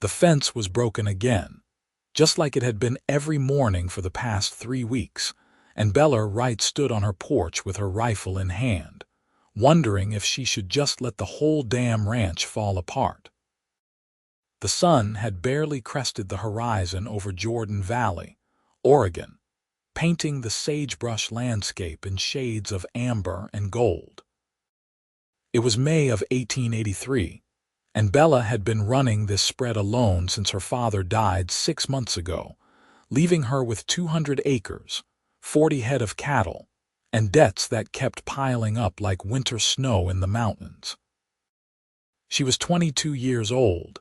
The fence was broken again, just like it had been every morning for the past 3 weeks, and Wright stood on her porch with her rifle in hand, wondering if she should just let the whole damn ranch fall apart. The sun had barely crested the horizon over Jordan Valley, Oregon, painting the sagebrush landscape in shades of amber and gold. It was May of 1883, and Bella had been running this spread alone since her father died 6 months ago, leaving her with 200 acres, 40 head of cattle, and debts that kept piling up like winter snow in the mountains. She was 22 years old,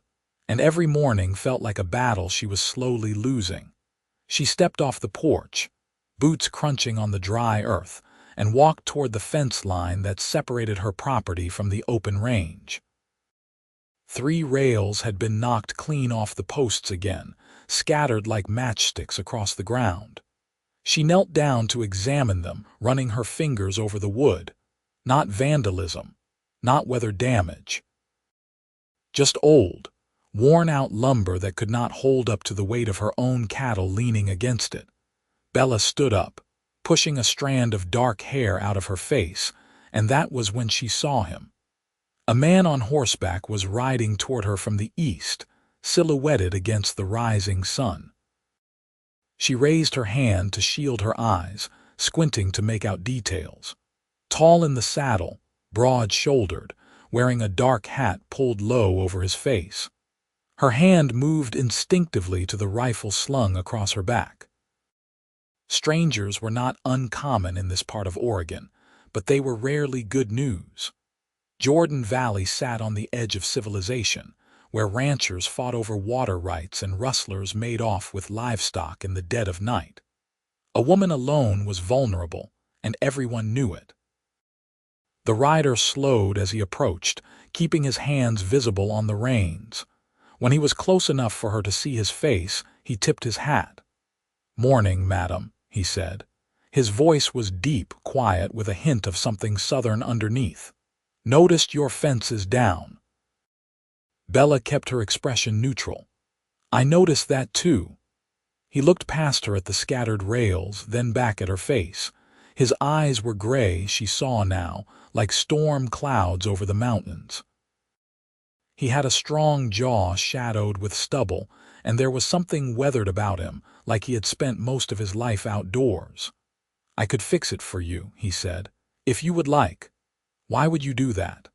and every morning felt like a battle she was slowly losing. She stepped off the porch, boots crunching on the dry earth, and walked toward the fence line that separated her property from the open range. 3 rails had been knocked clean off the posts again, scattered like matchsticks across the ground. She knelt down to examine them, running her fingers over the wood. Not vandalism, not weather damage. Just old, worn-out lumber that could not hold up to the weight of her own cattle leaning against it. Bella stood up, pushing a strand of dark hair out of her face, and that was when she saw him. A man on horseback was riding toward her from the east, silhouetted against the rising sun. She raised her hand to shield her eyes, squinting to make out details. Tall in the saddle, broad-shouldered, wearing a dark hat pulled low over his face. Her hand moved instinctively to the rifle slung across her back. Strangers were not uncommon in this part of Oregon, but they were rarely good news. Jordan Valley sat on the edge of civilization, where ranchers fought over water rights and rustlers made off with livestock in the dead of night. A woman alone was vulnerable, and everyone knew it. The rider slowed as he approached, keeping his hands visible on the reins. When he was close enough for her to see his face, he tipped his hat. "Morning, madam," he said. His voice was deep, quiet, with a hint of something southern underneath. "Noticed your fence is down." Bella kept her expression neutral. "I noticed that too." He looked past her at the scattered rails, then back at her face. His eyes were gray, she saw now, like storm clouds over the mountains. He had a strong jaw shadowed with stubble, and there was something weathered about him, like he had spent most of his life outdoors. "I could fix it for you," he said, "if you would like. Why would you do that?"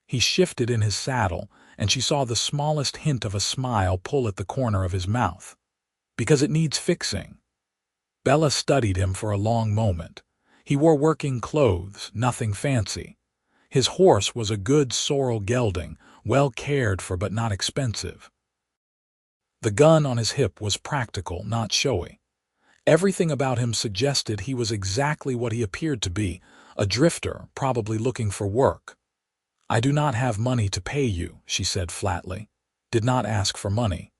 He shifted in his saddle, and she saw the smallest hint of a smile pull at the corner of his mouth. "Because it needs fixing." Bella studied him for a long moment. He wore working clothes, nothing fancy. His horse was a good sorrel gelding, well cared for but not expensive. The gun on his hip was practical, not showy. Everything about him suggested he was exactly what he appeared to be, a drifter, probably looking for work. "I do not have money to pay you," she said flatly. "Did not ask for money."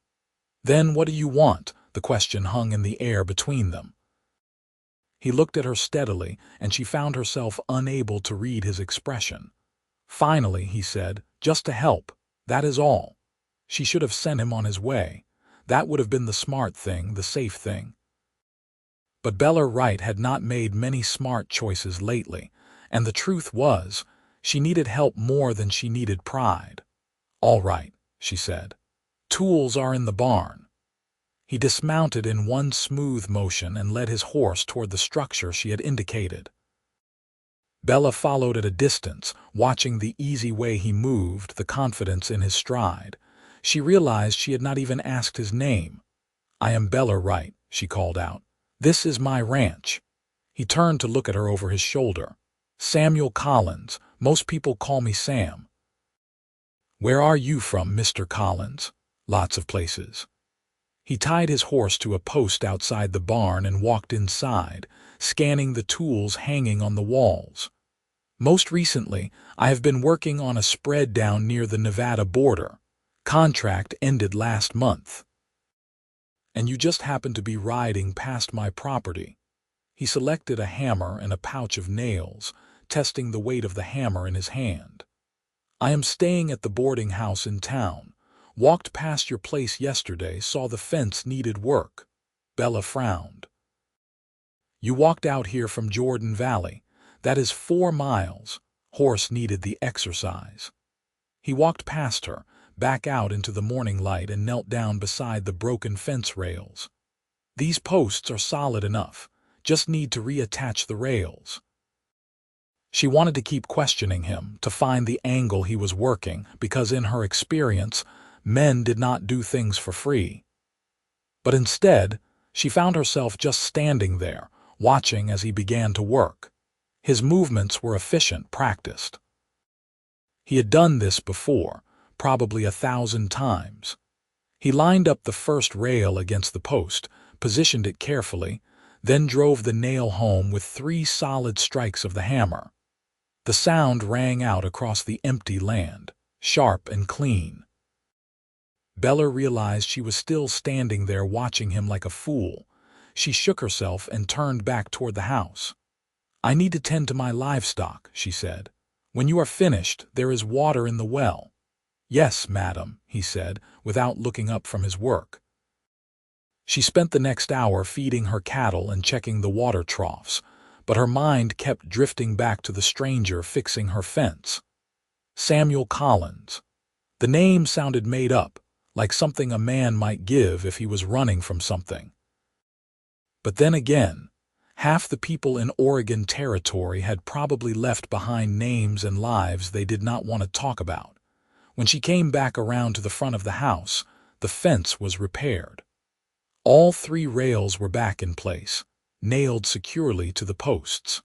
"Then what do you want?" The question hung in the air between them. He looked at her steadily, and she found herself unable to read his expression. Finally, he said, "Just to help, that is all." She should have sent him on his way. That would have been the smart thing, the safe thing. But Wright had not made many smart choices lately, and the truth was, she needed help more than she needed pride. "All right," she said. "Tools are in the barn." He dismounted in one smooth motion and led his horse toward the structure she had indicated. Bella followed at a distance, watching the easy way he moved, the confidence in his stride. She realized she had not even asked his name. "I am Wright," she called out. "This is my ranch." He turned to look at her over his shoulder. "Samuel Collins. Most people call me Sam." "Where are you from, Mr. Collins?" "Lots of places." He tied his horse to a post outside the barn and walked inside, scanning the tools hanging on the walls. "Most recently, I have been working on a spread down near the Nevada border. Contract ended last month. And you just happened to be riding past my property." He selected a hammer and a pouch of nails, testing the weight of the hammer in his hand. "I am staying at the boarding house in town. Walked past your place yesterday, saw the fence needed work. Bella frowned. You walked out here from Jordan Valley. That is 4 miles. Horse needed the exercise. He walked past her, back out into the morning light, and knelt down beside the broken fence rails. These posts are solid enough. Just need to reattach the rails. She wanted to keep questioning him, to find the angle he was working, because in her experience, men did not do things for free. But instead, she found herself just standing there, watching as he began to work. His movements were efficient, practiced. He had done this before, probably 1,000 times. He lined up the first rail against the post, positioned it carefully, then drove the nail home with 3 solid strikes of the hammer. The sound rang out across the empty land, sharp and clean. Bella realized she was still standing there watching him like a fool. She shook herself and turned back toward the house. I need to tend to my livestock, she said. When you are finished, there is water in the well. Yes, madam, he said, without looking up from his work. She spent the next hour feeding her cattle and checking the water troughs, but her mind kept drifting back to the stranger fixing her fence. Samuel Collins. The name sounded made up, like something a man might give if he was running from something. But then again, half the people in Oregon Territory had probably left behind names and lives they did not want to talk about. When she came back around to the front of the house, the fence was repaired. All 3 rails were back in place, nailed securely to the posts.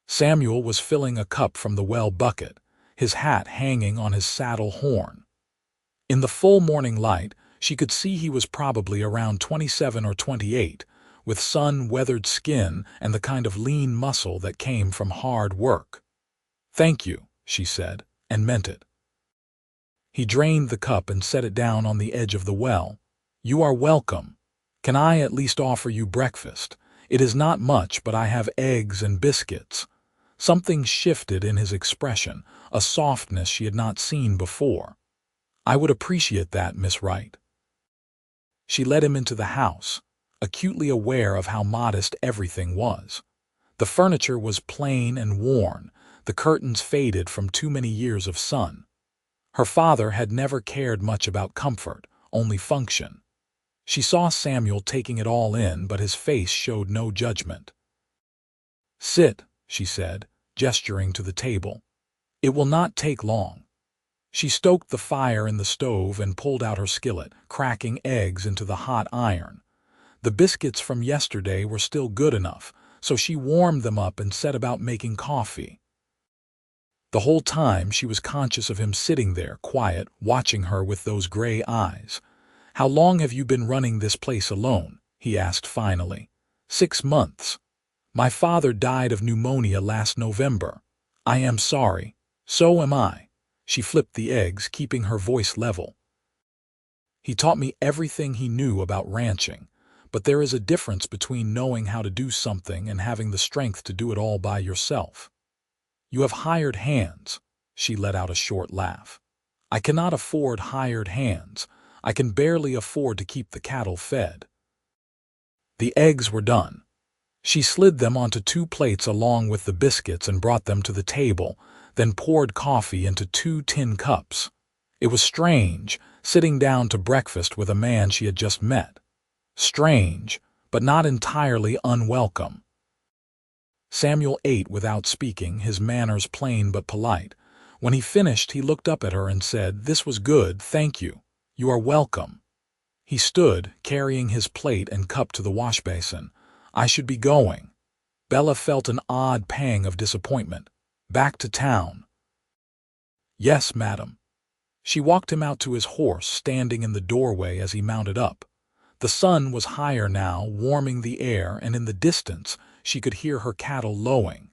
Samuel was filling a cup from the well bucket, his hat hanging on his saddle horn. In the full morning light, she could see he was probably around 27 or 28, with sun-weathered skin and the kind of lean muscle that came from hard work. Thank you, she said, and meant it. He drained the cup and set it down on the edge of the well. You are welcome. Can I at least offer you breakfast? It is not much, but I have eggs and biscuits. Something shifted in his expression, a softness she had not seen before. I would appreciate that, Miss Wright. She led him into the house, acutely aware of how modest everything was. The furniture was plain and worn, the curtains faded from too many years of sun. Her father had never cared much about comfort, only function. She saw Samuel taking it all in, but his face showed no judgment. Sit, she said, gesturing to the table. It will not take long. She stoked the fire in the stove and pulled out her skillet, cracking eggs into the hot iron. The biscuits from yesterday were still good enough, so she warmed them up and set about making coffee. The whole time she was conscious of him sitting there, quiet, watching her with those gray eyes. How long have you been running this place alone? He asked finally. 6 months. My father died of pneumonia last November. I am sorry. So am I. She flipped the eggs, keeping her voice level. He taught me everything he knew about ranching, but there is a difference between knowing how to do something and having the strength to do it all by yourself. You have hired hands. She let out a short laugh. I cannot afford hired hands. I can barely afford to keep the cattle fed. The eggs were done. She slid them onto 2 plates along with the biscuits and brought them to the table, then poured coffee into 2 tin cups. It was strange, sitting down to breakfast with a man she had just met. Strange, but not entirely unwelcome. Samuel ate without speaking, his manners plain but polite. When he finished, he looked up at her and said, "This was good, thank you. You are welcome." He stood, carrying his plate and cup to the washbasin. I should be going. Bella felt an odd pang of disappointment. Back to town. Yes, madam. She walked him out to his horse, standing in the doorway as he mounted up. The sun was higher now, warming the air, and in the distance she could hear her cattle lowing.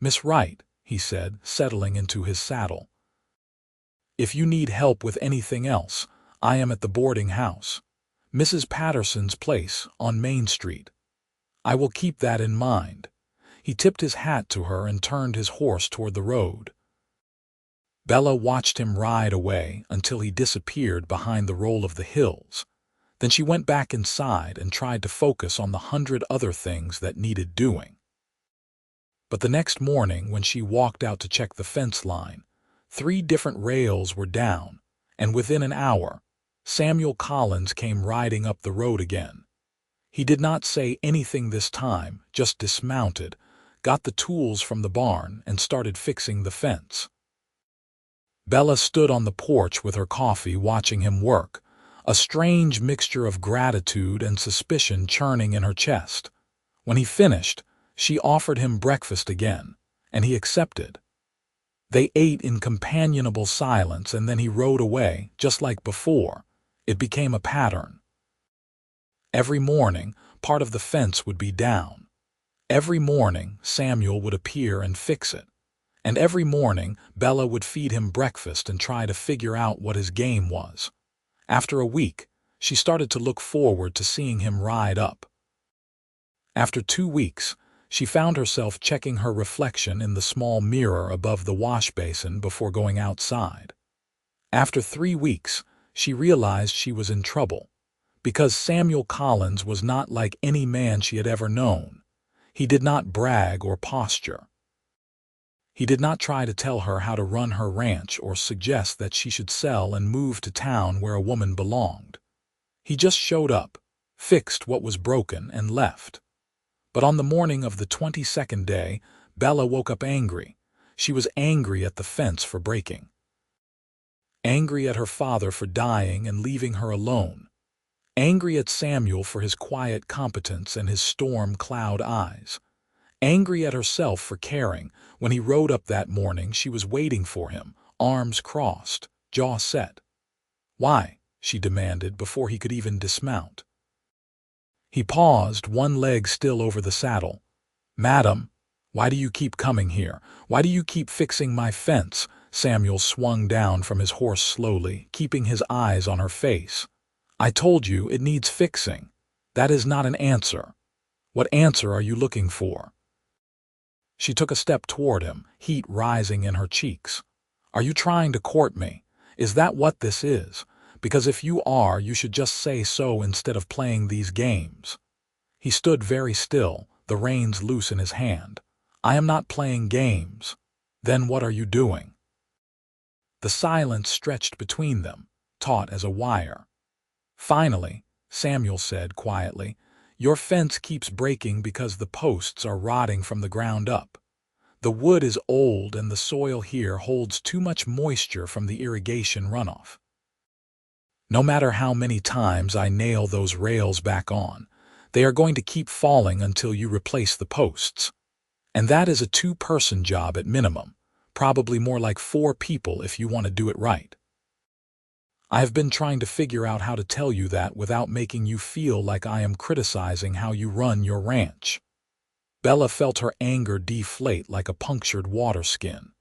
Miss Wright, he said, settling into his saddle. If you need help with anything else, I am at the boarding house. Mrs. Patterson's place on Main Street. I will keep that in mind. He tipped his hat to her and turned his horse toward the road. Bella watched him ride away until he disappeared behind the roll of the hills. Then she went back inside and tried to focus on the 100 other things that needed doing. But the next morning, when she walked out to check the fence line, 3 different rails were down, and within an hour, Samuel Collins came riding up the road again. He did not say anything this time, just dismounted, got the tools from the barn, and started fixing the fence. Bella stood on the porch with her coffee watching him work, a strange mixture of gratitude and suspicion churning in her chest. When he finished, she offered him breakfast again, and he accepted. They ate in companionable silence, and then he rode away, just like before. It became a pattern. Every morning, part of the fence would be down. Every morning, Samuel would appear and fix it. And every morning, Bella would feed him breakfast and try to figure out what his game was. After a week, she started to look forward to seeing him ride up. After 2 weeks, she found herself checking her reflection in the small mirror above the wash basin before going outside. After 3 weeks, she realized she was in trouble, because Samuel Collins was not like any man she had ever known. He did not brag or posture. He did not try to tell her how to run her ranch or suggest that she should sell and move to town where a woman belonged. He just showed up, fixed what was broken, and left. But on the morning of the 22nd day, Bella woke up angry. She was angry at the fence for breaking. Angry at her father for dying and leaving her alone. Angry at Samuel for his quiet competence and his storm cloud eyes. Angry at herself for caring. When he rode up that morning, she was waiting for him, arms crossed, jaw set. "Why?" she demanded before he could even dismount. He paused, one leg still over the saddle. "Madam, why do you keep coming here? Why do you keep fixing my fence?" Samuel swung down from his horse slowly, keeping his eyes on her face. "I told you it needs fixing. That is not an answer. What answer are you looking for?" She took a step toward him, heat rising in her cheeks. "Are you trying to court me? Is that what this is? Because if you are, you should just say so instead of playing these games." He stood very still, the reins loose in his hand. "I am not playing games." "Then what are you doing?" The silence stretched between them, taut as a wire. Finally, Samuel said quietly, "Your fence keeps breaking because the posts are rotting from the ground up. The wood is old and the soil here holds too much moisture from the irrigation runoff. No matter how many times I nail those rails back on, they are going to keep falling until you replace the posts. And that is a 2-person job at minimum, probably more like 4 people if you want to do it right. I have been trying to figure out how to tell you that without making you feel like I am criticizing how you run your ranch." Bella felt her anger deflate like a punctured water skin.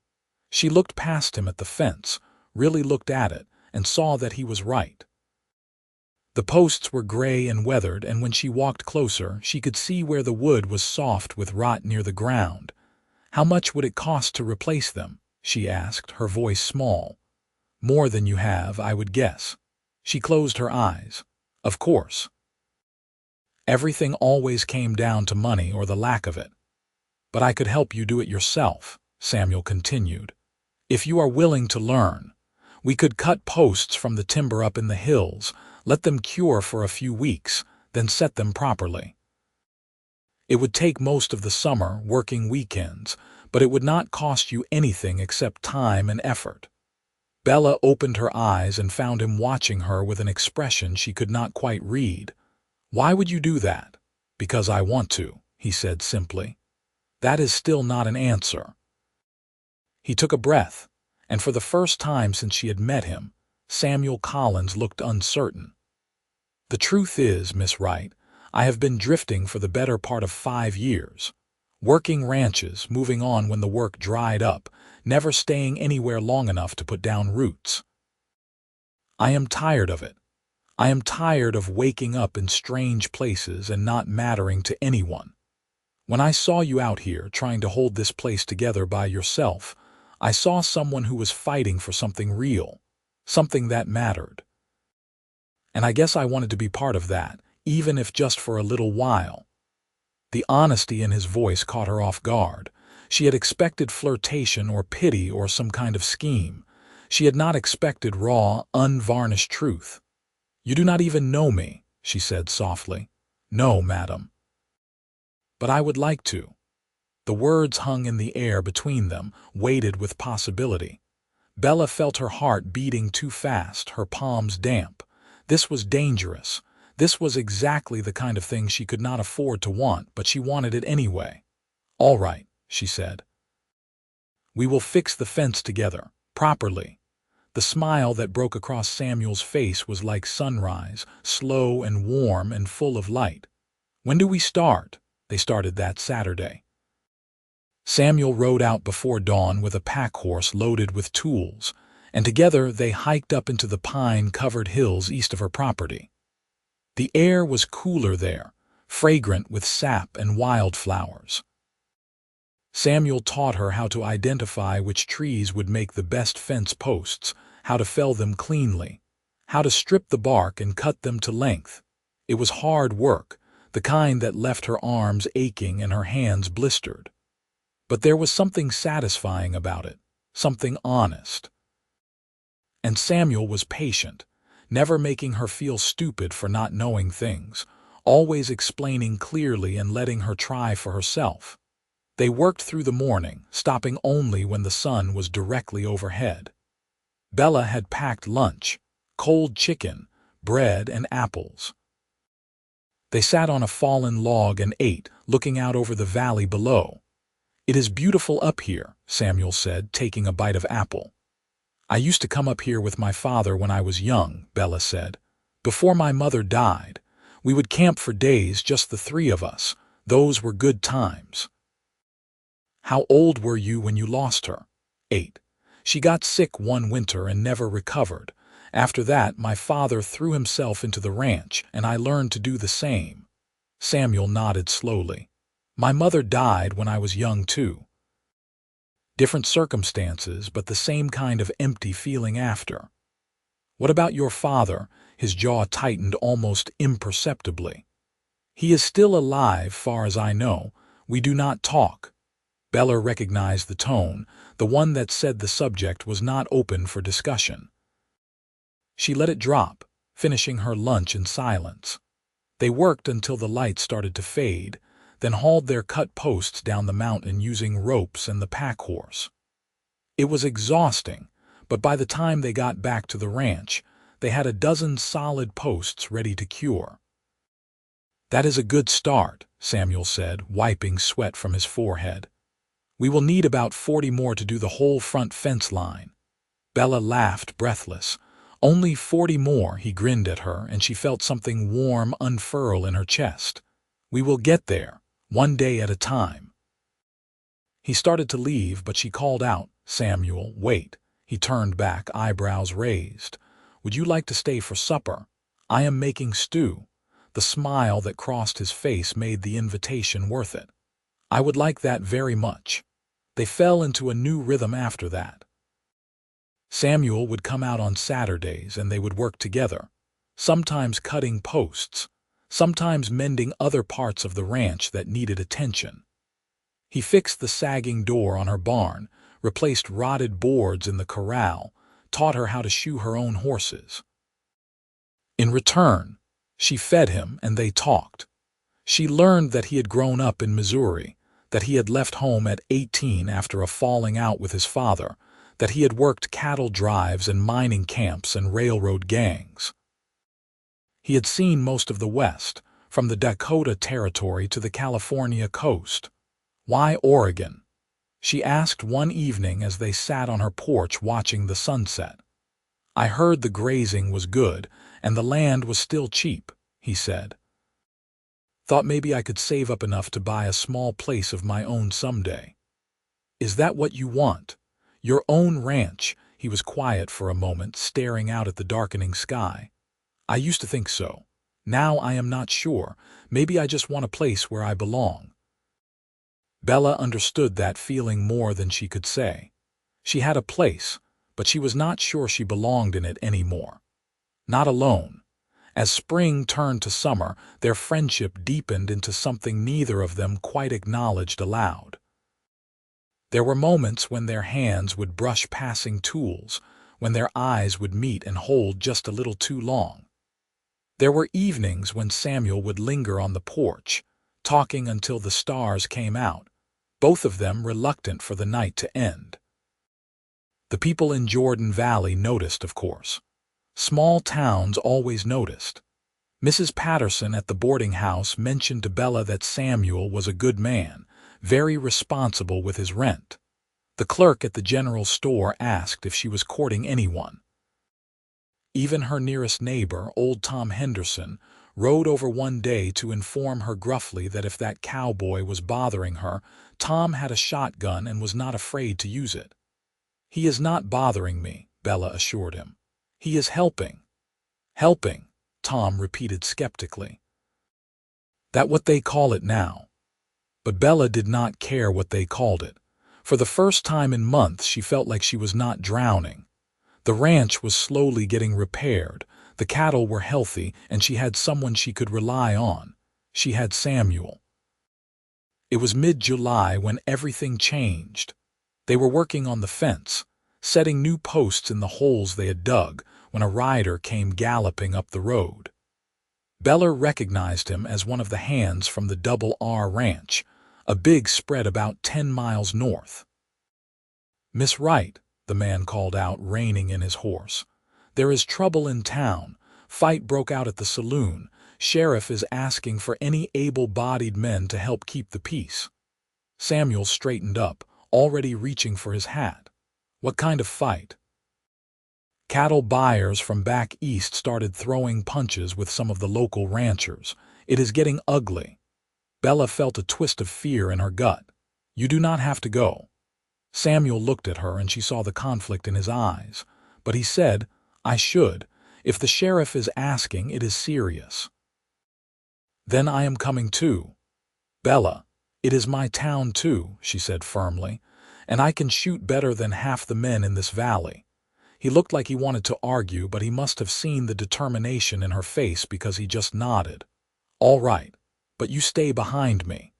She looked past him at the fence, really looked at it, and saw that he was right. The posts were gray and weathered, and when she walked closer, she could see where the wood was soft with rot near the ground. "How much would it cost to replace them?" she asked, her voice small. "More than you have, I would guess." She closed her eyes. "Of course." Everything always came down to money or the lack of it. "But I could help you do it yourself," Samuel continued. "If you are willing to learn. We could cut posts from the timber up in the hills, let them cure for a few weeks, then set them properly. It would take most of the summer, working weekends, but it would not cost you anything except time and effort." Bella opened her eyes and found him watching her with an expression she could not quite read. "Why would you do that?" "Because I want to," he said simply. "That is still not an answer." He took a breath, and for the first time since she had met him, Samuel Collins looked uncertain. "The truth is, Miss Wright, I have been drifting for the better part of 5 years. Working ranches, moving on when the work dried up, never staying anywhere long enough to put down roots. I am tired of it. I am tired of waking up in strange places and not mattering to anyone. When I saw you out here trying to hold this place together by yourself, I saw someone who was fighting for something real, something that mattered. And I guess I wanted to be part of that, even if just for a little while. The honesty in his voice caught her off guard. She had expected flirtation or pity or some kind of scheme. She had not expected raw, unvarnished truth. "You do not even know me," she said softly. "No, madam. But I would like to." The words hung in the air between them, weighted with possibility. Bella felt her heart beating too fast, her palms damp. This was dangerous. This was exactly the kind of thing she could not afford to want, but she wanted it anyway. "All right," she said. "We will fix the fence together, properly." The smile that broke across Samuel's face was like sunrise, slow and warm and full of light. "When do we start?" They started that Saturday. Samuel rode out before dawn with a pack horse loaded with tools, and together they hiked up into the pine-covered hills east of her property. The air was cooler there, fragrant with sap and wildflowers. Samuel taught her how to identify which trees would make the best fence posts, how to fell them cleanly, how to strip the bark and cut them to length. It was hard work, the kind that left her arms aching and her hands blistered. But there was something satisfying about it, something honest. And Samuel was patient, never making her feel stupid for not knowing things, always explaining clearly and letting her try for herself. They worked through the morning, stopping only when the sun was directly overhead. Bella had packed lunch, cold chicken, bread, and apples. They sat on a fallen log and ate, looking out over the valley below. "It is beautiful up here," Samuel said, taking a bite of apple. "I used to come up here with my father when I was young," Bella said. "Before my mother died, we would camp for days, just the three of us. Those were good times." "How old were you when you lost her?" 8. "She got sick one winter and never recovered. After that, my father threw himself into the ranch, and I learned to do the same." Samuel nodded slowly. "My mother died when I was young, too. Different circumstances, but the same kind of empty feeling after." "What about your father?" His jaw tightened almost imperceptibly. "He is still alive, far as I know. We do not talk." Bella recognized the tone, the one that said the subject was not open for discussion. She let it drop, finishing her lunch in silence. They worked until the light started to fade, then hauled their cut posts down the mountain using ropes and the pack horse. It was exhausting, but by the time they got back to the ranch, they had a dozen solid posts ready to cure. "That is a good start," Samuel said, wiping sweat from his forehead. "We will need about 40 more to do the whole front fence line." Bella laughed, breathless. "Only 40 more," he grinned at her, and she felt something warm unfurl in her chest. "We will get there, one day at a time." He started to leave, but she called out, "Samuel, wait." He turned back, eyebrows raised. "Would you like to stay for supper? I am making stew." The smile that crossed his face made the invitation worth it. "I would like that very much." They fell into a new rhythm after that. Samuel would come out on Saturdays and they would work together, sometimes cutting posts, sometimes mending other parts of the ranch that needed attention. He fixed the sagging door on her barn, replaced rotted boards in the corral, taught her how to shoe her own horses. In return, she fed him and they talked. She learned that he had grown up in Missouri, that he had left home at 18 after a falling out with his father, that he had worked cattle drives and mining camps and railroad gangs. He had seen most of the West, from the Dakota Territory to the California coast. "Why Oregon?" she asked one evening as they sat on her porch watching the sunset. "I heard the grazing was good and the land was still cheap," he said. "Thought maybe I could save up enough to buy a small place of my own someday." "Is that what you want? Your own ranch?" He was quiet for a moment, staring out at the darkening sky. "I used to think so. Now I am not sure. Maybe I just want a place where I belong." Bella understood that feeling more than she could say. She had a place, but she was not sure she belonged in it anymore. Not alone. As spring turned to summer, their friendship deepened into something neither of them quite acknowledged aloud. There were moments when their hands would brush passing tools, when their eyes would meet and hold just a little too long. There were evenings when Samuel would linger on the porch, talking until the stars came out, both of them reluctant for the night to end. The people in Jordan Valley noticed, of course. Small towns always noticed. Mrs. Patterson at the boarding house mentioned to Bella that Samuel was a good man, very responsible with his rent. The clerk at the general store asked if she was courting anyone. Even her nearest neighbor, old Tom Henderson, rode over one day to inform her gruffly that if that cowboy was bothering her, Tom had a shotgun and was not afraid to use it. "He is not bothering me," Bella assured him. "He is helping." "Helping," Tom repeated skeptically. "That what they call it now." But Bella did not care what they called it. For the first time in months she felt like she was not drowning. The ranch was slowly getting repaired, the cattle were healthy, and she had someone she could rely on. She had Samuel. It was mid-July when everything changed. They were working on the fence, setting new posts in the holes they had dug, when a rider came galloping up the road. Bella recognized him as one of the hands from the Double R Ranch, a big spread about 10 miles north. "Miss Wright," the man called out, reining in his horse. "There is trouble in town. Fight broke out at the saloon. Sheriff is asking for any able-bodied men to help keep the peace." Samuel straightened up, already reaching for his hat. "What kind of fight?" "Cattle buyers from back east started throwing punches with some of the local ranchers. It is getting ugly." Bella felt a twist of fear in her gut. "You do not have to go." Samuel looked at her and she saw the conflict in his eyes. But he said, "I should. If the sheriff is asking, it is serious." "Then I am coming too." "Bella, it is my town too," she said firmly, "and I can shoot better than half the men in this valley." He looked like he wanted to argue, but he must have seen the determination in her face because he just nodded. "All right, but you stay behind me."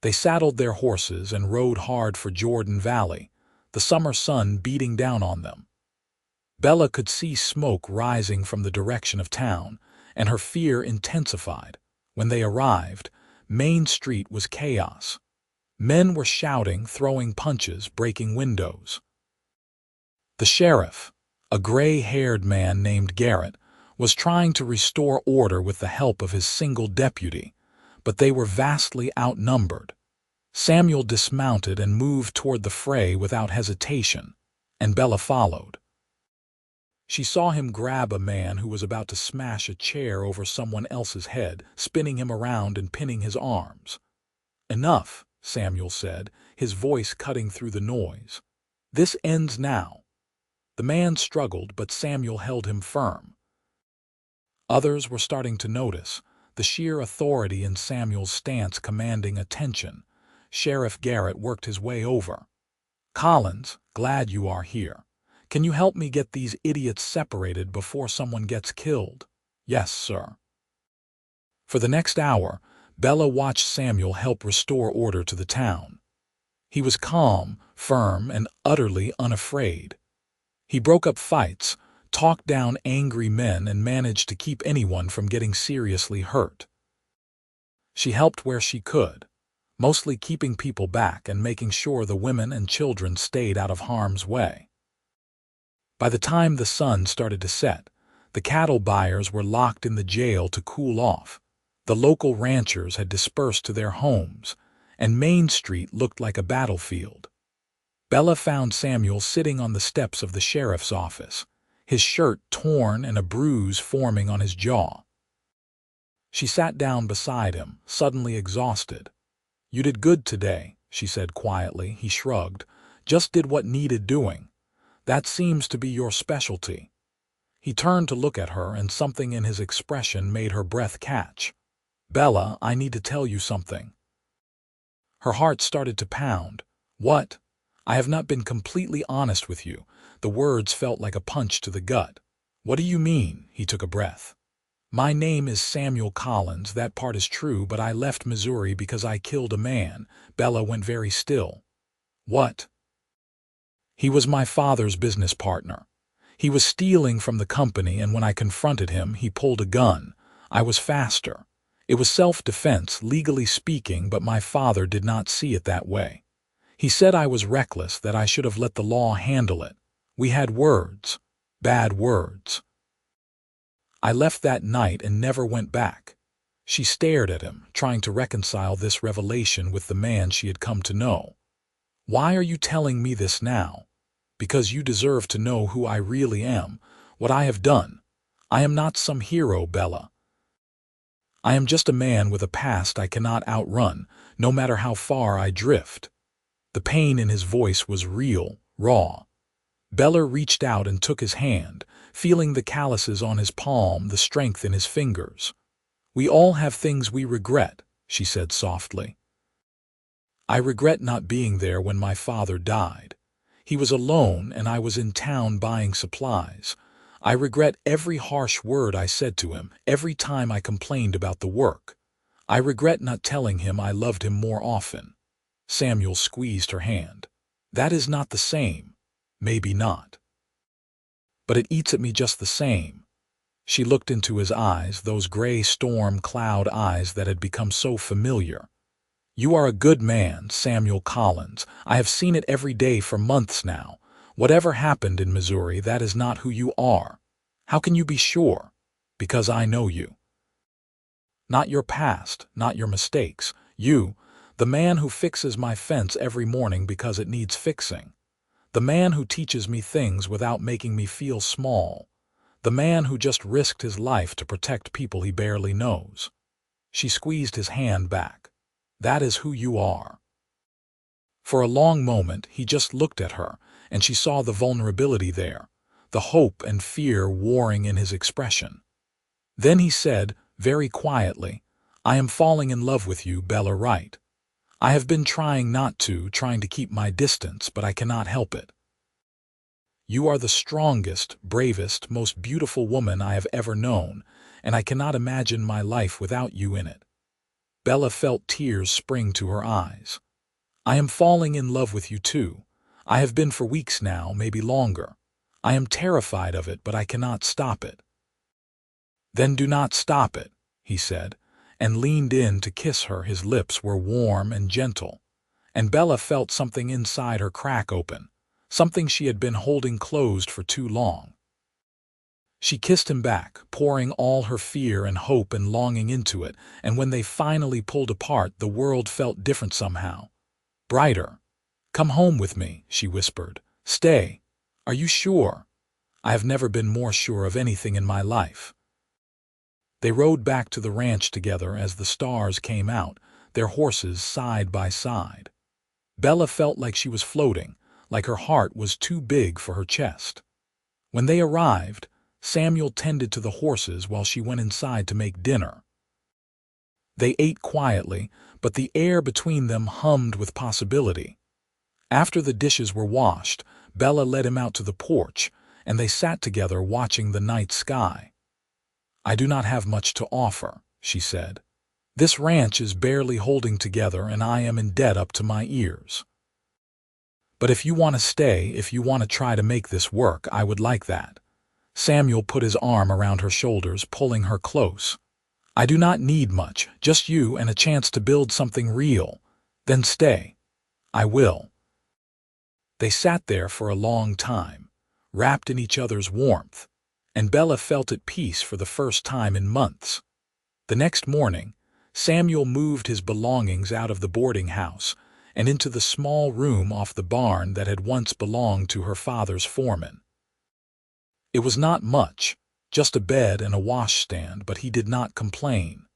They saddled their horses and rode hard for Jordan Valley, the summer sun beating down on them. Bella could see smoke rising from the direction of town, and her fear intensified. When they arrived, Main Street was chaos. Men were shouting, throwing punches, breaking windows. The sheriff, a gray-haired man named Garrett, was trying to restore order with the help of his single deputy, but they were vastly outnumbered. Samuel dismounted and moved toward the fray without hesitation, and Bella followed. She saw him grab a man who was about to smash a chair over someone else's head, spinning him around and pinning his arms. "Enough," Samuel said, his voice cutting through the noise. "This ends now." The man struggled, but Samuel held him firm. Others were starting to notice, the sheer authority in Samuel's stance commanding attention. Sheriff Garrett worked his way over. "Collins, glad you are here. Can you help me get these idiots separated before someone gets killed?" "Yes, sir." For the next hour, Bella watched Samuel help restore order to the town. He was calm, firm, and utterly unafraid. He broke up fights, talked down angry men, and managed to keep anyone from getting seriously hurt. She helped where she could, mostly keeping people back and making sure the women and children stayed out of harm's way. By the time the sun started to set, the cattle buyers were locked in the jail to cool off. The local ranchers had dispersed to their homes, and Main Street looked like a battlefield. Bella found Samuel sitting on the steps of the sheriff's office, his shirt torn and a bruise forming on his jaw. She sat down beside him, suddenly exhausted. "You did good today," she said quietly. He shrugged. "Just did what needed doing. That seems to be your specialty." He turned to look at her, and something in his expression made her breath catch. "Bella, I need to tell you something." Her heart started to pound. "What?" I have not been completely honest with you." The words felt like a punch to the gut. "What do you mean?" He took a breath. "My name is Samuel Collins. That part is true, but I left Missouri because I killed a man." Bella went very still. "What?" "He was my father's business partner. He was stealing from the company, and when I confronted him, he pulled a gun. I was faster. It was self-defense, legally speaking, but my father did not see it that way. He said I was reckless, that I should have let the law handle it. We had words. Bad words. I left that night and never went back." She stared at him, trying to reconcile this revelation with the man she had come to know. "Why are you telling me this now?" "Because you deserve to know who I really am, what I have done. I am not some hero, Bella. I am just a man with a past I cannot outrun, no matter how far I drift." The pain in his voice was real, raw. Bella reached out and took his hand, feeling the calluses on his palm, the strength in his fingers. "We all have things we regret," she said softly. "I regret not being there when my father died. He was alone and I was in town buying supplies. I regret every harsh word I said to him, every time I complained about the work. I regret not telling him I loved him more often." Samuel squeezed her hand. "That is not the same." "Maybe not. But it eats at me just the same." She looked into his eyes, those gray storm cloud eyes that had become so familiar. "You are a good man, Samuel Collins. I have seen it every day for months now. Whatever happened in Missouri, that is not who you are." "How can you be sure?" "Because I know you. Not your past, not your mistakes. You, the man who fixes my fence every morning because it needs fixing. The man who teaches me things without making me feel small. The man who just risked his life to protect people he barely knows." She squeezed his hand back. "That is who you are." For a long moment, he just looked at her, and she saw the vulnerability there, the hope and fear warring in his expression. Then he said, very quietly, "I am falling in love with you, Bella Wright. I have been trying not to, trying to keep my distance, but I cannot help it. You are the strongest, bravest, most beautiful woman I have ever known, and I cannot imagine my life without you in it." Bella felt tears spring to her eyes. "I am falling in love with you too. I have been for weeks now, maybe longer. I am terrified of it, but I cannot stop it." "Then do not stop it," he said, and leaned in to kiss her. His lips were warm and gentle, and Bella felt something inside her crack open, something she had been holding closed for too long. She kissed him back, pouring all her fear and hope and longing into it, and when they finally pulled apart, the world felt different somehow. Brighter. "Come home with me," she whispered. "Stay. Are you sure?" "I have never been more sure of anything in my life." They rode back to the ranch together as the stars came out, their horses side by side. Bella felt like she was floating, like her heart was too big for her chest. When they arrived, Samuel tended to the horses while she went inside to make dinner. They ate quietly, but the air between them hummed with possibility. After the dishes were washed, Bella led him out to the porch, and they sat together watching the night sky. "I do not have much to offer," she said. "This ranch is barely holding together, and I am in debt up to my ears. But if you want to stay, if you want to try to make this work, I would like that." Samuel put his arm around her shoulders, pulling her close. "I do not need much, just you and a chance to build something real. Then stay." "I will." They sat there for a long time, wrapped in each other's warmth, and Bella felt at peace for the first time in months. The next morning, Samuel moved his belongings out of the boarding house and into the small room off the barn that had once belonged to her father's foreman. It was not much, just a bed and a washstand, but he did not complain.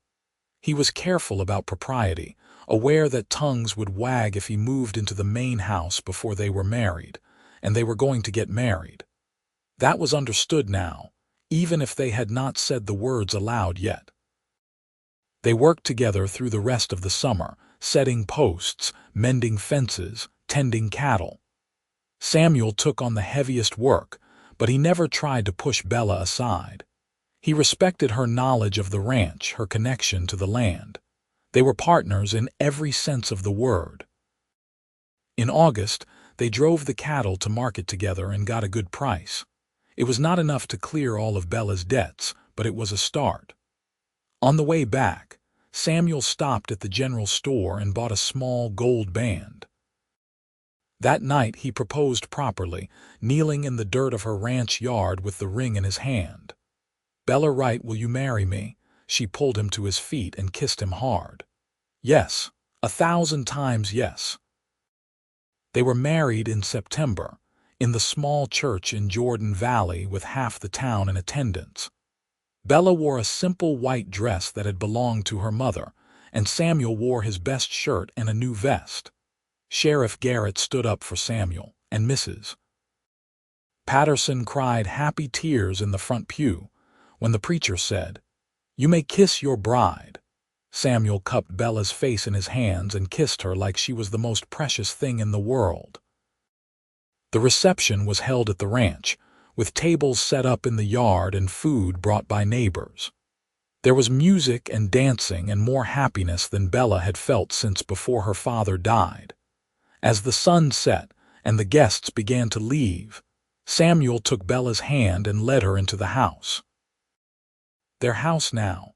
He was careful about propriety, aware that tongues would wag if he moved into the main house before they were married, and they were going to get married. That was understood now, even if they had not said the words aloud yet. They worked together through the rest of the summer, setting posts, mending fences, tending cattle. Samuel took on the heaviest work, but he never tried to push Bella aside. He respected her knowledge of the ranch, her connection to the land. They were partners in every sense of the word. In August, they drove the cattle to market together and got a good price. It was not enough to clear all of Bella's debts, but it was a start. On the way back, Samuel stopped at the general store and bought a small gold band. That night he proposed properly, kneeling in the dirt of her ranch yard with the ring in his hand. "Bella Wright, will you marry me?" She pulled him to his feet and kissed him hard. "Yes, 1,000 times yes." They were married in September, in the small church in Jordan Valley with half the town in attendance. Bella wore a simple white dress that had belonged to her mother, and Samuel wore his best shirt and a new vest. Sheriff Garrett stood up for Samuel, and Mrs. Patterson cried happy tears in the front pew when the preacher said, "You may kiss your bride." Samuel cupped Bella's face in his hands and kissed her like she was the most precious thing in the world. The reception was held at the ranch, with tables set up in the yard and food brought by neighbors. There was music and dancing and more happiness than Bella had felt since before her father died. As the sun set and the guests began to leave, Samuel took Bella's hand and led her into the house. "Their house now.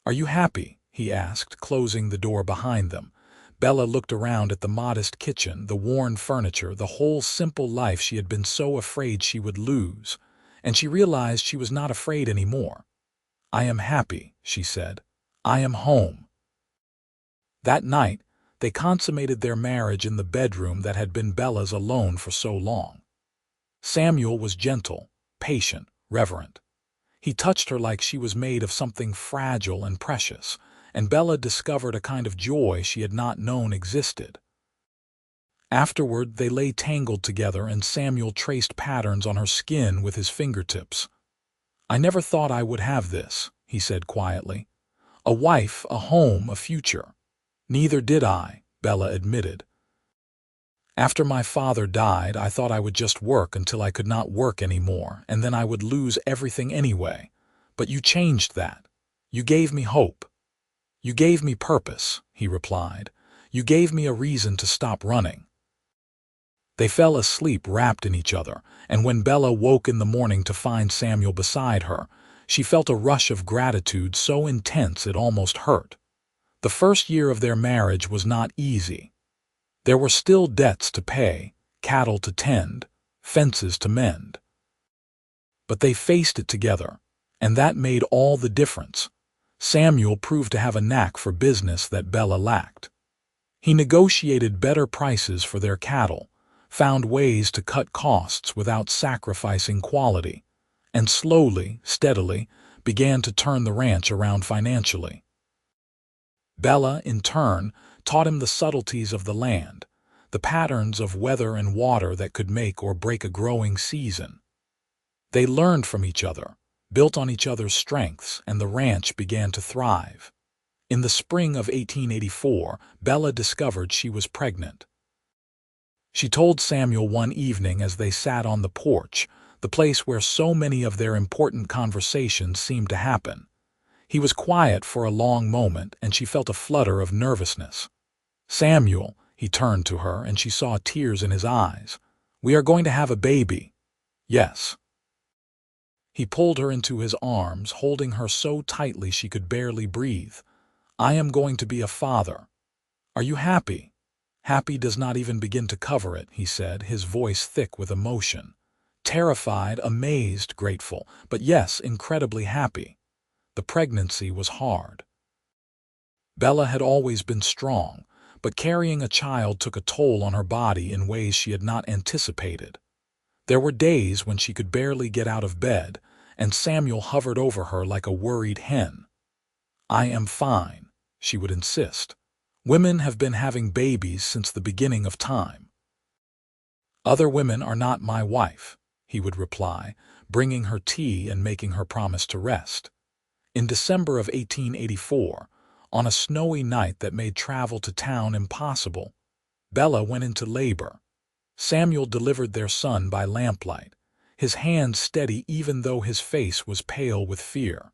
Are you happy?" he asked, closing the door behind them. Bella looked around at the modest kitchen, the worn furniture, the whole simple life she had been so afraid she would lose, and she realized she was not afraid anymore. "I am happy," she said. "I am home." That night, they consummated their marriage in the bedroom that had been Bella's alone for so long. Samuel was gentle, patient, reverent. He touched her like she was made of something fragile and precious, and Bella discovered a kind of joy she had not known existed. Afterward, they lay tangled together and Samuel traced patterns on her skin with his fingertips. "I never thought I would have this," he said quietly. "A wife, a home, a future." "Neither did I," Bella admitted. "After my father died, I thought I would just work until I could not work anymore, and then I would lose everything anyway. But you changed that. You gave me hope. You gave me purpose," he replied. "You gave me a reason to stop running." They fell asleep wrapped in each other, and when Bella woke in the morning to find Samuel beside her, she felt a rush of gratitude so intense it almost hurt. The first year of their marriage was not easy. There were still debts to pay, cattle to tend, fences to mend. But they faced it together, and that made all the difference. Samuel proved to have a knack for business that Bella lacked. He negotiated better prices for their cattle, found ways to cut costs without sacrificing quality, and slowly, steadily, began to turn the ranch around financially. Bella, in turn, taught him the subtleties of the land, the patterns of weather and water that could make or break a growing season. They learned from each other, built on each other's strengths, and the ranch began to thrive. In the spring of 1884, Bella discovered she was pregnant. She told Samuel one evening as they sat on the porch, the place where so many of their important conversations seemed to happen. He was quiet for a long moment, and she felt a flutter of nervousness. "Samuel," he turned to her, and she saw tears in his eyes. "We are going to have a baby." "Yes." He pulled her into his arms, holding her so tightly she could barely breathe. "I am going to be a father. Are you happy?" "Happy does not even begin to cover it," he said, his voice thick with emotion. "Terrified, amazed, grateful, but yes, incredibly happy." The pregnancy was hard. Bella had always been strong, but carrying a child took a toll on her body in ways she had not anticipated. There were days when she could barely get out of bed, and Samuel hovered over her like a worried hen. "I am fine," she would insist. "Women have been having babies since the beginning of time." "Other women are not my wife," he would reply, bringing her tea and making her promise to rest. In December of 1884, on a snowy night that made travel to town impossible, Bella went into labor. Samuel delivered their son by lamplight, his hand steady even though his face was pale with fear.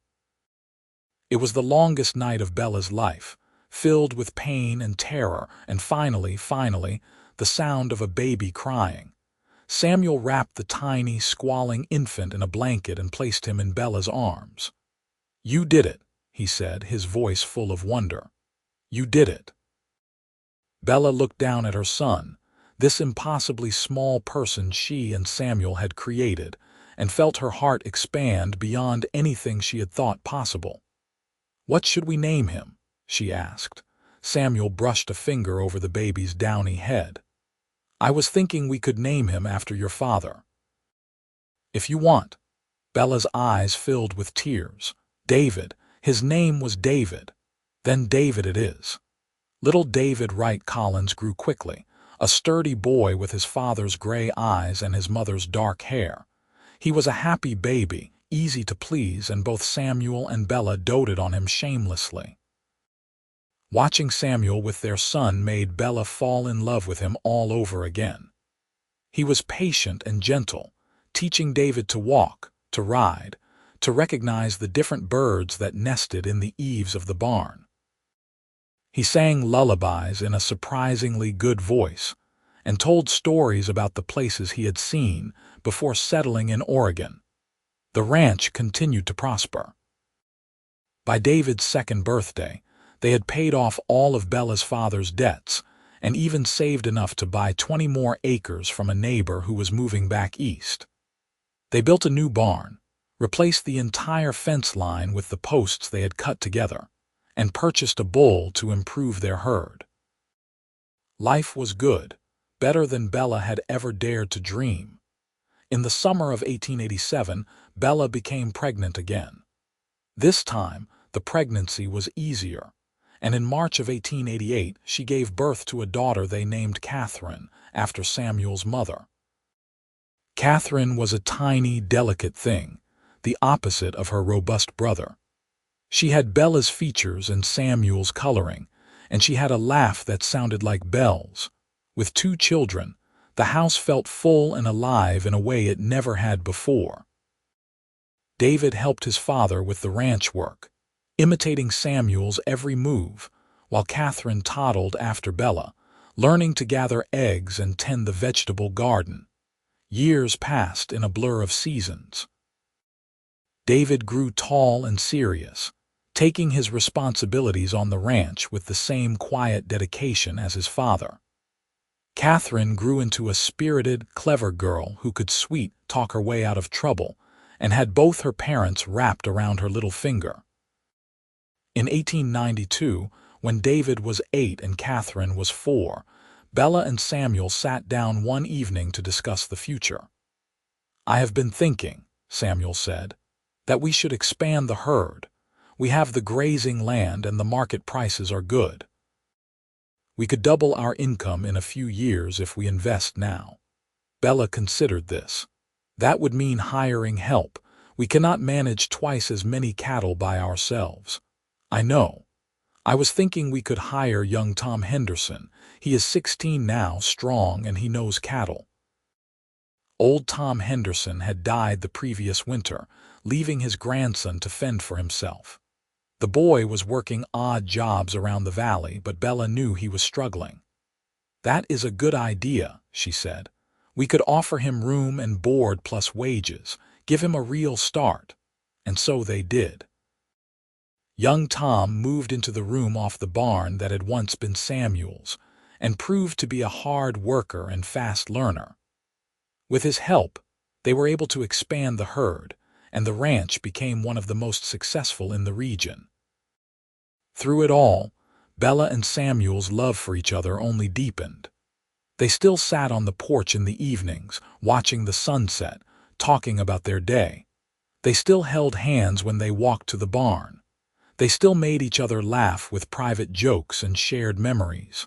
It was the longest night of Bella's life, filled with pain and terror, and finally, the sound of a baby crying. Samuel wrapped the tiny, squalling infant in a blanket and placed him in Bella's arms. "You did it," he said, his voice full of wonder. "You did it." Bella looked down at her son, this impossibly small person she and Samuel had created, and felt her heart expand beyond anything she had thought possible. "What should we name him?" she asked. Samuel brushed a finger over the baby's downy head. "I was thinking we could name him after your father." "If you want." Bella's eyes filled with tears. "David. His name was David." "Then David it is." Little David Wright Collins grew quickly, a sturdy boy with his father's gray eyes and his mother's dark hair. He was a happy baby, easy to please, and both Samuel and Bella doted on him shamelessly. Watching Samuel with their son made Bella fall in love with him all over again. He was patient and gentle, teaching David to walk, to ride, to recognize the different birds that nested in the eaves of the barn. He sang lullabies in a surprisingly good voice, and told stories about the places he had seen before settling in Oregon. The ranch continued to prosper. By David's second birthday, they had paid off all of Bella's father's debts and even saved enough to buy 20 more acres from a neighbor who was moving back east. They built a new barn, replaced the entire fence line with the posts they had cut together, and purchased a bull to improve their herd. Life was good, better than Bella had ever dared to dream. In the summer of 1887, Bella became pregnant again. This time, the pregnancy was easier, and in March of 1888 she gave birth to a daughter they named Catherine, after Samuel's mother. Catherine was a tiny, delicate thing, the opposite of her robust brother. She had Bella's features and Samuel's coloring, and she had a laugh that sounded like bells. With 2 children, the house felt full and alive in a way it never had before. David helped his father with the ranch work, imitating Samuel's every move, while Catherine toddled after Bella, learning to gather eggs and tend the vegetable garden. Years passed in a blur of seasons. David grew tall and serious, taking his responsibilities on the ranch with the same quiet dedication as his father. Catherine grew into a spirited, clever girl who could sweet-talk her way out of trouble and had both her parents wrapped around her little finger. In 1892, when David was 8 and Catherine was 4, Bella and Samuel sat down one evening to discuss the future. "I have been thinking," Samuel said, "that we should expand the herd. We have the grazing land and the market prices are good. We could double our income in a few years if we invest now." Bella considered this. "That would mean hiring help. We cannot manage twice as many cattle by ourselves." "I know. I was thinking we could hire young Tom Henderson. He is 16 now, strong, and he knows cattle." Old Tom Henderson had died the previous winter, leaving his grandson to fend for himself. The boy was working odd jobs around the valley, but Bella knew he was struggling. "That is a good idea," she said. "We could offer him room and board plus wages, give him a real start." And so they did. Young Tom moved into the room off the barn that had once been Samuel's, and proved to be a hard worker and fast learner. With his help, they were able to expand the herd, and the ranch became one of the most successful in the region. Through it all, Bella and Samuel's love for each other only deepened. They still sat on the porch in the evenings, watching the sunset, talking about their day. They still held hands when they walked to the barn. They still made each other laugh with private jokes and shared memories.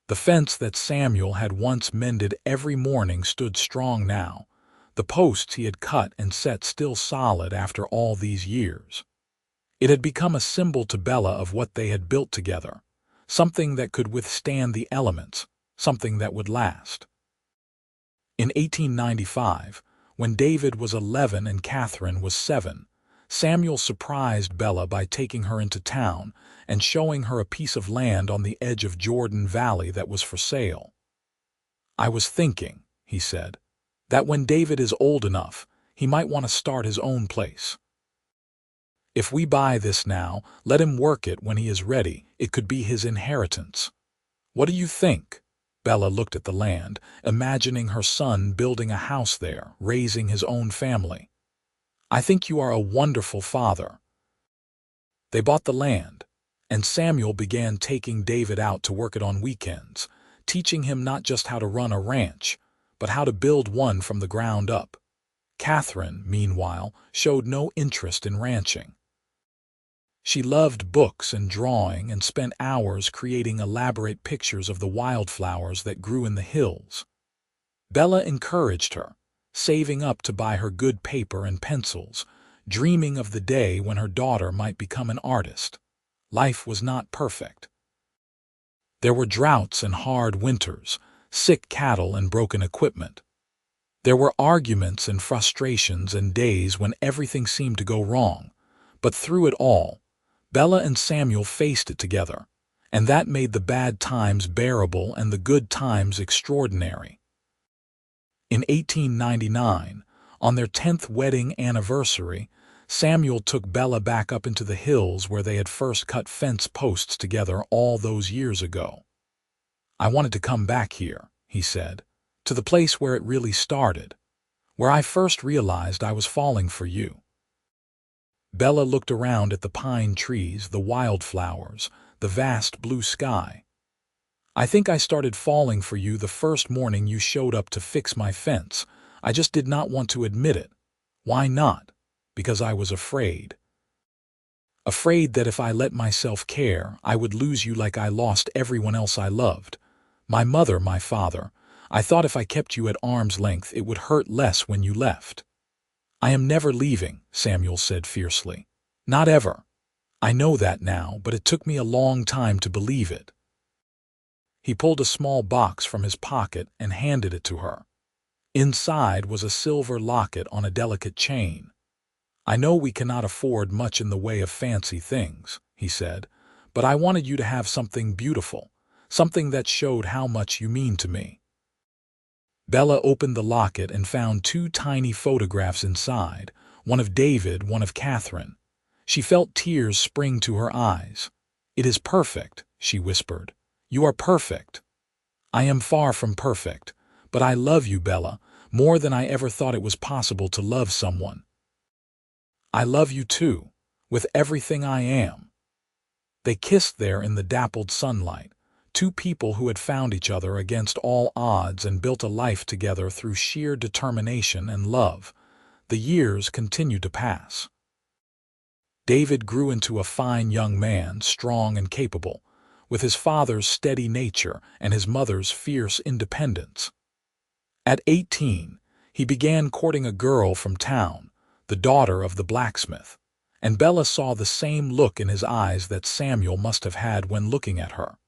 The fence that Samuel had once mended every morning stood strong now, the posts he had cut and set still solid after all these years. It had become a symbol to Bella of what they had built together, something that could withstand the elements, something that would last. In 1895, when David was 11 and Catherine was 7, Samuel surprised Bella by taking her into town and showing her a piece of land on the edge of Jordan Valley that was for sale. "I was thinking," he said, "that when David is old enough, he might want to start his own place. If we buy this now, let him work it when he is ready. It could be his inheritance. What do you think?" Bella looked at the land, imagining her son building a house there, raising his own family. "I think you are a wonderful father." They bought the land, and Samuel began taking David out to work it on weekends, teaching him not just how to run a ranch, but how to build one from the ground up. Catherine, meanwhile, showed no interest in ranching. She loved books and drawing and spent hours creating elaborate pictures of the wildflowers that grew in the hills. Bella encouraged her, saving up to buy her good paper and pencils, dreaming of the day when her daughter might become an artist. Life was not perfect. There were droughts and hard winters, sick cattle and broken equipment. There were arguments and frustrations and days when everything seemed to go wrong, but through it all, Bella and Samuel faced it together, and that made the bad times bearable and the good times extraordinary. In 1899, on their 10th wedding anniversary, Samuel took Bella back up into the hills where they had first cut fence posts together all those years ago. "I wanted to come back here," he said, "to the place where it really started, where I first realized I was falling for you." Bella looked around at the pine trees, the wildflowers, the vast blue sky. "I think I started falling for you the first morning you showed up to fix my fence. I just did not want to admit it. Why not? Because I was afraid. Afraid that if I let myself care, I would lose you like I lost everyone else I loved. My mother, my father. I thought if I kept you at arm's length, it would hurt less when you left." "I am never leaving," Samuel said fiercely. "Not ever. I know that now, but it took me a long time to believe it." He pulled a small box from his pocket and handed it to her. Inside was a silver locket on a delicate chain. "I know we cannot afford much in the way of fancy things," he said, "but I wanted you to have something beautiful, something that showed how much you mean to me." Bella opened the locket and found 2 tiny photographs inside, one of David, one of Catherine. She felt tears spring to her eyes. "It is perfect," she whispered. "You are perfect." "I am far from perfect, but I love you, Bella, more than I ever thought it was possible to love someone. I love you too, with everything I am." They kissed there in the dappled sunlight, 2 people who had found each other against all odds and built a life together through sheer determination and love. The years continued to pass. David grew into a fine young man, strong and capable, with his father's steady nature and his mother's fierce independence. At 18, he began courting a girl from town, the daughter of the blacksmith, and Bella saw the same look in his eyes that Samuel must have had when looking at her.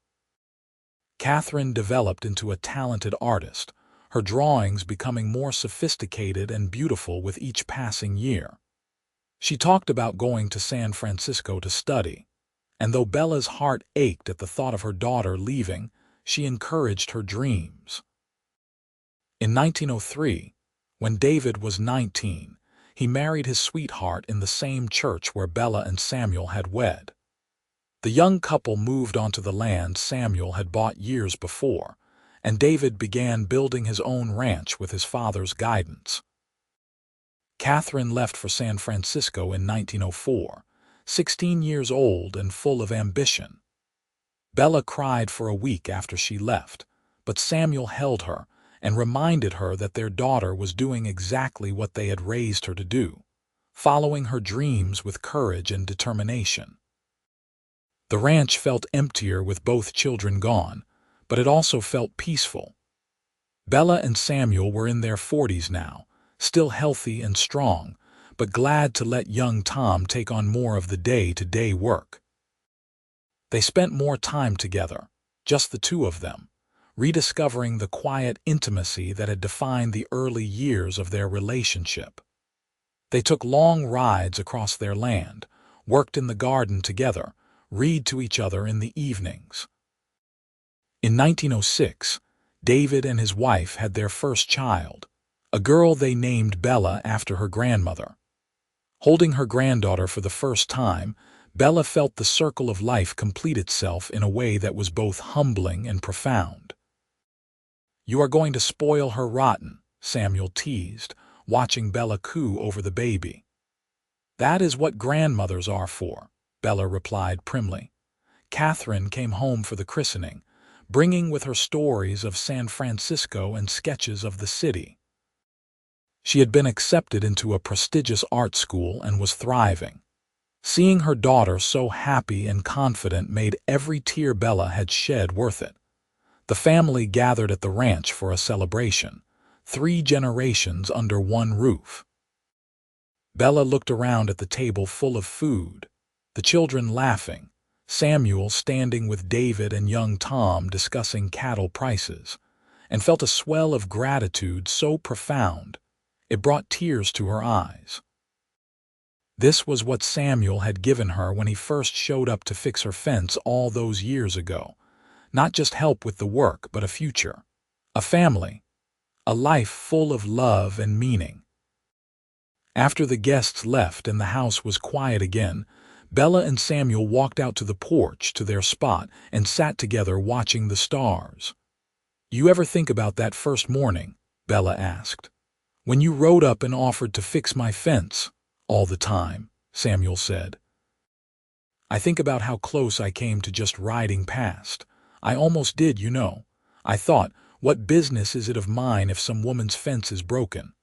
Catherine developed into a talented artist, her drawings becoming more sophisticated and beautiful with each passing year. She talked about going to San Francisco to study, and though Bella's heart ached at the thought of her daughter leaving, she encouraged her dreams. In 1903, when David was 19, he married his sweetheart in the same church where Bella and Samuel had wed. The young couple moved onto the land Samuel had bought years before, and David began building his own ranch with his father's guidance. Catherine left for San Francisco in 1904, 16 years old and full of ambition. Bella cried for a week after she left, but Samuel held her and reminded her that their daughter was doing exactly what they had raised her to do, following her dreams with courage and determination. The ranch felt emptier with both children gone, but it also felt peaceful. Bella and Samuel were in their 40s now, still healthy and strong, but glad to let young Tom take on more of the day-to-day work. They spent more time together, just the 2 of them, rediscovering the quiet intimacy that had defined the early years of their relationship. They took long rides across their land, worked in the garden together, read to each other in the evenings. In 1906, David and his wife had their first child, a girl they named Bella after her grandmother. Holding her granddaughter for the first time, Bella felt the circle of life complete itself in a way that was both humbling and profound. "You are going to spoil her rotten," Samuel teased, watching Bella coo over the baby. "That is what grandmothers are for," Bella replied primly. Catherine came home for the christening, bringing with her stories of San Francisco and sketches of the city. She had been accepted into a prestigious art school and was thriving. Seeing her daughter so happy and confident made every tear Bella had shed worth it. The family gathered at the ranch for a celebration, 3 generations under one roof. Bella looked around at the table full of food, the children laughing, Samuel standing with David and young Tom discussing cattle prices, and felt a swell of gratitude so profound it brought tears to her eyes. This was what Samuel had given her when he first showed up to fix her fence all those years ago. Not just help with the work, but a future, a family, a life full of love and meaning. After the guests left and the house was quiet again, Bella and Samuel walked out to the porch to their spot and sat together watching the stars. "You ever think about that first morning?" Bella asked. "When you rode up and offered to fix my fence?" "All the time," Samuel said. "I think about how close I came to just riding past. I almost did, you know. I thought, what business is it of mine if some woman's fence is broken?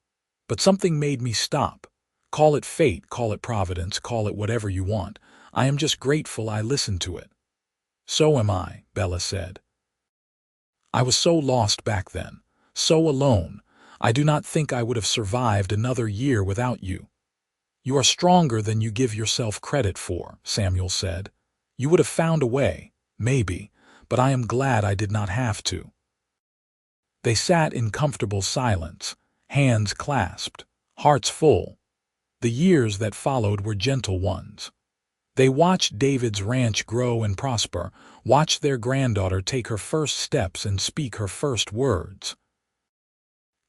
But something made me stop. Call it fate, call it providence, call it whatever you want. I am just grateful I listened to it." "So am I," Bella said. "I was so lost back then, so alone. I do not think I would have survived another year without you." "You are stronger than you give yourself credit for," Samuel said. "You would have found a way, maybe, but I am glad I did not have to." They sat in comfortable silence, hands clasped, hearts full. The years that followed were gentle ones. They watched David's ranch grow and prosper, watched their granddaughter take her first steps and speak her first words.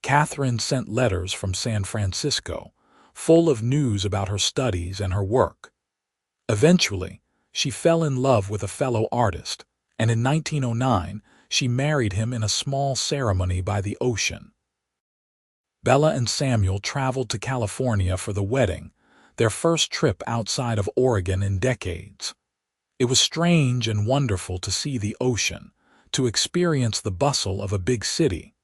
Catherine sent letters from San Francisco, full of news about her studies and her work. Eventually, she fell in love with a fellow artist, and in 1909, she married him in a small ceremony by the ocean. Bella and Samuel traveled to California for the wedding, their first trip outside of Oregon in decades. It was strange and wonderful to see the ocean, to experience the bustle of a big city.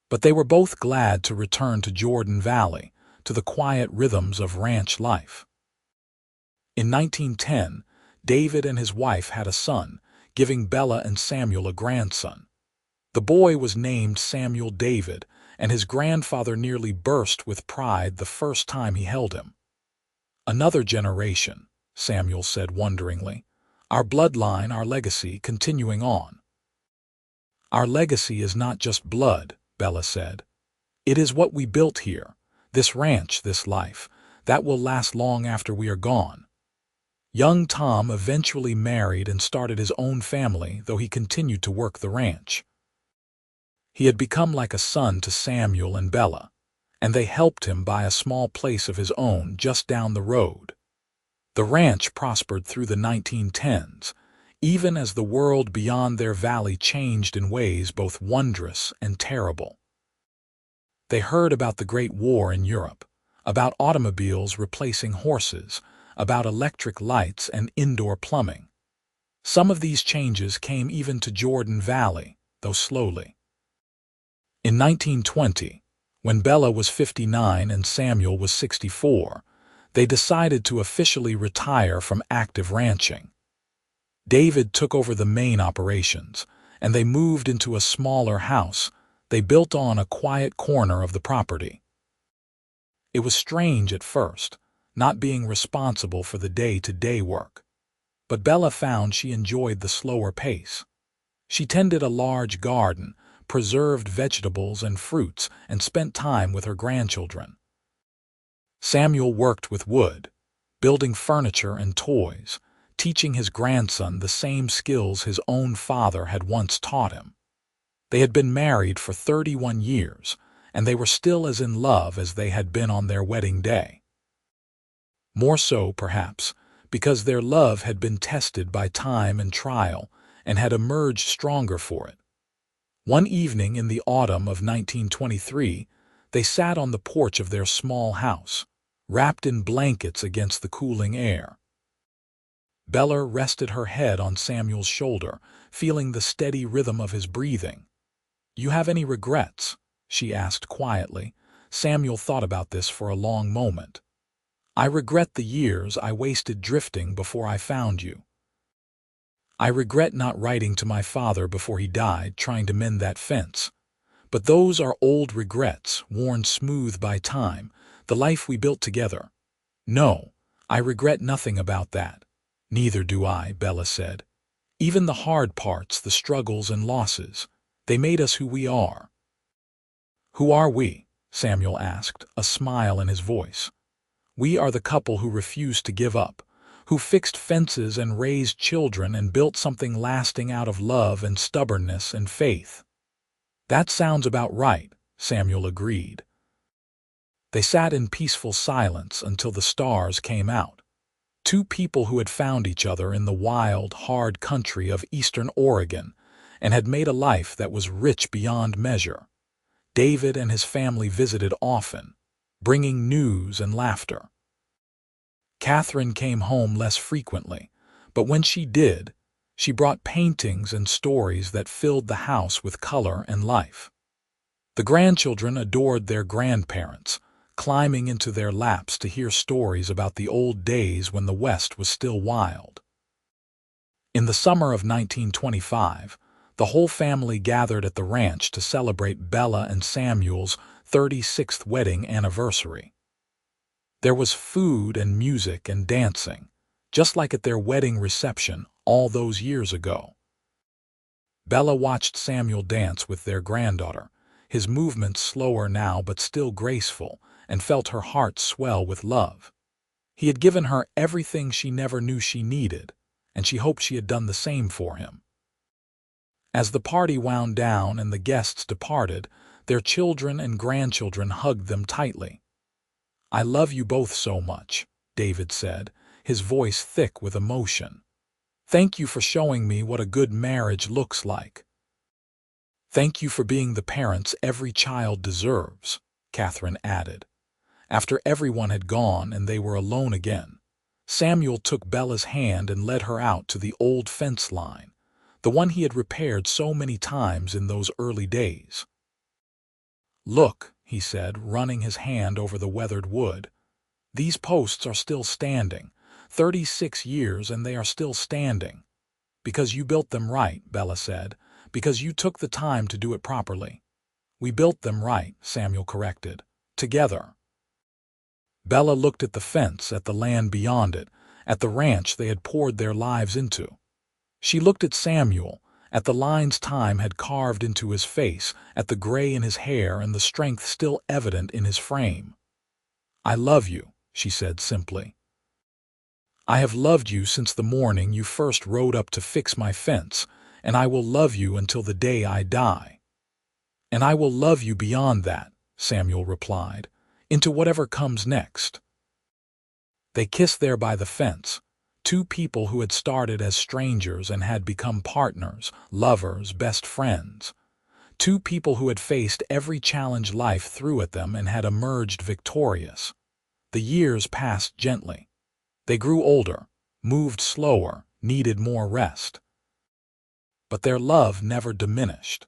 But they were both glad to return to Jordan Valley, to the quiet rhythms of ranch life. In 1910, David and his wife had a son, giving Bella and Samuel a grandson. The boy was named Samuel David, and his grandfather nearly burst with pride the first time he held him. "Another generation," Samuel said wonderingly. "Our bloodline, our legacy, continuing on." "Our legacy is not just blood," Bella said. "It is what we built here, this ranch, this life, that will last long after we are gone." Young Tom eventually married and started his own family, though he continued to work the ranch. He had become like a son to Samuel and Bella, and they helped him buy a small place of his own just down the road. The ranch prospered through the 1910s, even as the world beyond their valley changed in ways both wondrous and terrible. They heard about the Great War in Europe, about automobiles replacing horses, about electric lights and indoor plumbing. Some of these changes came even to Jordan Valley, though slowly. In 1920, when Bella was 59 and Samuel was 64, they decided to officially retire from active ranching. David took over the main operations, and they moved into a smaller house they built on a quiet corner of the property. It was strange at first, not being responsible for the day-to-day work. But Bella found she enjoyed the slower pace. She tended a large garden, preserved vegetables and fruits, and spent time with her grandchildren. Samuel worked with wood, building furniture and toys, teaching his grandson the same skills his own father had once taught him. They had been married for 31 years, and they were still as in love as they had been on their wedding day. More so, perhaps, because their love had been tested by time and trial and had emerged stronger for it. One evening in the autumn of 1923, they sat on the porch of their small house, wrapped in blankets against the cooling air. Bella rested her head on Samuel's shoulder, feeling the steady rhythm of his breathing. "You have any regrets?" she asked quietly. Samuel thought about this for a long moment. "I regret the years I wasted drifting before I found you. I regret not writing to my father before he died, trying to mend that fence. But those are old regrets, worn smooth by time, the life we built together. No, I regret nothing about that." "Neither do I," Bella said. "Even the hard parts, the struggles and losses, they made us who we are." "Who are we?" Samuel asked, a smile in his voice. "We are the couple who refused to give up, who fixed fences and raised children and built something lasting out of love and stubbornness and faith." "That sounds about right," Samuel agreed. They sat in peaceful silence until the stars came out. Two people who had found each other in the wild, hard country of eastern Oregon and had made a life that was rich beyond measure. David and his family visited often, bringing news and laughter. Catherine came home less frequently, but when she did, she brought paintings and stories that filled the house with color and life. The grandchildren adored their grandparents, climbing into their laps to hear stories about the old days when the West was still wild. In the summer of 1925, the whole family gathered at the ranch to celebrate Bella and Samuel's 36th wedding anniversary. There was food and music and dancing, just like at their wedding reception all those years ago. Bella watched Samuel dance with their granddaughter, his movements slower now but still graceful, and felt her heart swell with love. He had given her everything she never knew she needed, and she hoped she had done the same for him. As the party wound down and the guests departed, their children and grandchildren hugged them tightly. "I love you both so much," David said, his voice thick with emotion. "Thank you for showing me what a good marriage looks like." "Thank you for being the parents every child deserves," Catherine added. After everyone had gone and they were alone again, Samuel took Bella's hand and led her out to the old fence line, the one he had repaired so many times in those early days. "Look," he said, running his hand over the weathered wood. "These posts are still standing. 36 years and they are still standing." "Because you built them right," Bella said. "Because you took the time to do it properly." "We built them right," Samuel corrected. "Together." Bella looked at the fence, at the land beyond it, at the ranch they had poured their lives into. She looked at Samuel, at the lines time had carved into his face, at the gray in his hair and the strength still evident in his frame. "I love you," she said simply. "I have loved you since the morning you first rode up to fix my fence, and I will love you until the day I die." "And I will love you beyond that," Samuel replied, "into whatever comes next." They kissed there by the fence, two people who had started as strangers and had become partners, lovers, best friends. Two people who had faced every challenge life threw at them and had emerged victorious. The years passed gently. They grew older, moved slower, needed more rest. But their love never diminished.